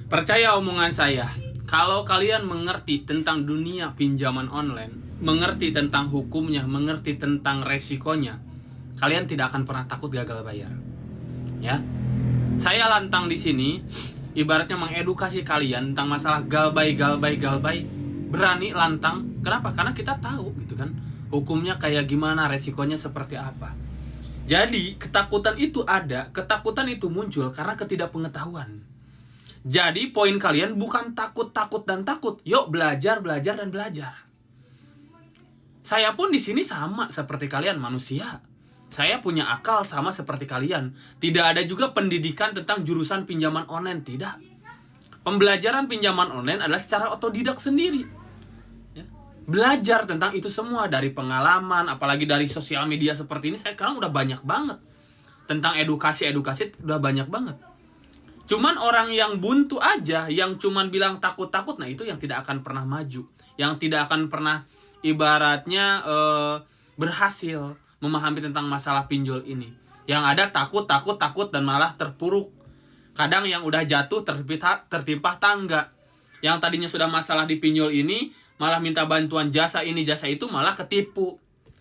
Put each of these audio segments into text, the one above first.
Percaya omongan saya, kalau kalian mengerti tentang dunia pinjaman online, mengerti tentang hukumnya, mengerti tentang resikonya, kalian tidak akan pernah takut gagal bayar. Ya, saya lantang di sini, ibaratnya mengedukasi kalian tentang masalah galbay. Berani lantang, kenapa? Karena kita tahu gitu kan, hukumnya kayak gimana, resikonya seperti apa. Jadi ketakutan itu ada, ketakutan itu muncul karena ketidakpengetahuan. Jadi poin kalian bukan takut dan takut. Yuk belajar dan belajar. Saya pun di sini sama seperti kalian, manusia. Saya punya akal sama seperti kalian. Tidak ada juga pendidikan tentang jurusan pinjaman online, tidak. Pembelajaran pinjaman online adalah secara otodidak sendiri. Ya. Belajar tentang itu semua dari pengalaman, apalagi dari sosial media seperti ini. Saya sekarang udah banyak banget tentang edukasi udah banyak banget. Cuman orang yang buntu aja, yang cuman bilang takut-takut, nah itu yang tidak akan pernah maju, yang tidak akan pernah ibaratnya berhasil memahami tentang masalah pinjol ini. Yang ada takut dan malah terpuruk. Kadang yang udah jatuh tertimpa tangga. Yang tadinya sudah masalah di pinjol ini malah minta bantuan jasa ini jasa itu, malah ketipu.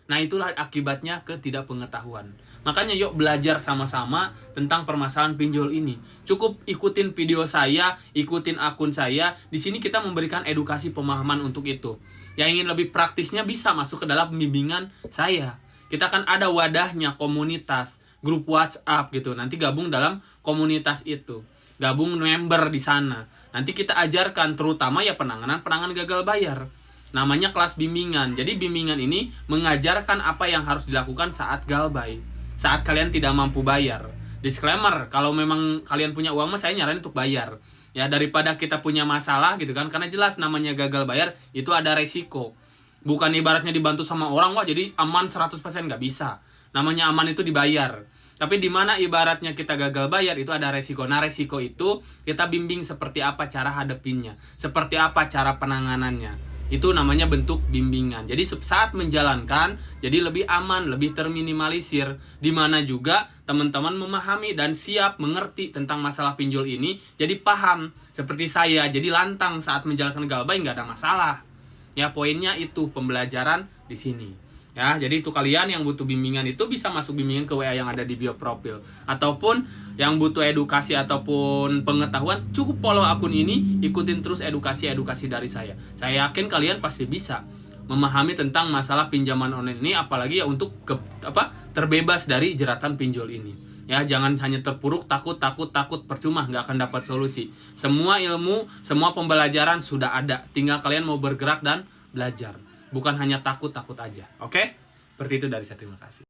Nah itulah akibatnya ketidakpengetahuan. Makanya yuk belajar sama-sama tentang permasalahan pinjol ini. Cukup ikutin video saya, ikutin akun saya. Di sini kita memberikan edukasi pemahaman untuk itu. Yang ingin lebih praktisnya bisa masuk ke dalam bimbingan saya. Kita kan ada wadahnya, komunitas, grup WhatsApp gitu. Nanti gabung dalam komunitas itu. Gabung member di sana. Nanti kita ajarkan terutama ya penanganan gagal bayar. Namanya kelas bimbingan. Jadi bimbingan ini mengajarkan apa yang harus dilakukan saat galbay, saat kalian tidak mampu bayar. Disclaimer, kalau memang kalian punya uang mah saya nyaranin untuk bayar. Ya daripada kita punya masalah gitu kan, karena jelas namanya gagal bayar itu ada resiko. Bukan ibaratnya dibantu sama orang wah jadi aman 100%, nggak bisa. Namanya aman itu dibayar. Tapi di mana ibaratnya kita gagal bayar itu ada resiko. Nah resiko itu kita bimbing seperti apa cara hadapinnya, seperti apa cara penanganannya. Itu namanya bentuk bimbingan. Jadi saat menjalankan jadi lebih aman, lebih terminimalisir. Dimana juga teman-teman memahami dan siap mengerti tentang masalah pinjol ini. Jadi paham seperti saya. Jadi lantang saat menjalankan galbay nggak ada masalah. Ya poinnya itu pembelajaran di sini. Ya, jadi itu kalian yang butuh bimbingan itu bisa masuk bimbingan ke WA yang ada di bio profil. Ataupun yang butuh edukasi ataupun pengetahuan, cukup follow akun ini, ikutin terus edukasi dari saya. Saya yakin kalian pasti bisa memahami tentang masalah pinjaman online ini, apalagi ya untuk terbebas dari jeratan pinjol ini. Ya, jangan hanya terpuruk takut percuma, nggak akan dapat solusi. Semua ilmu, semua pembelajaran sudah ada, tinggal kalian mau bergerak dan belajar. Bukan hanya takut aja. Oke? Seperti itu dari saya. Terima kasih.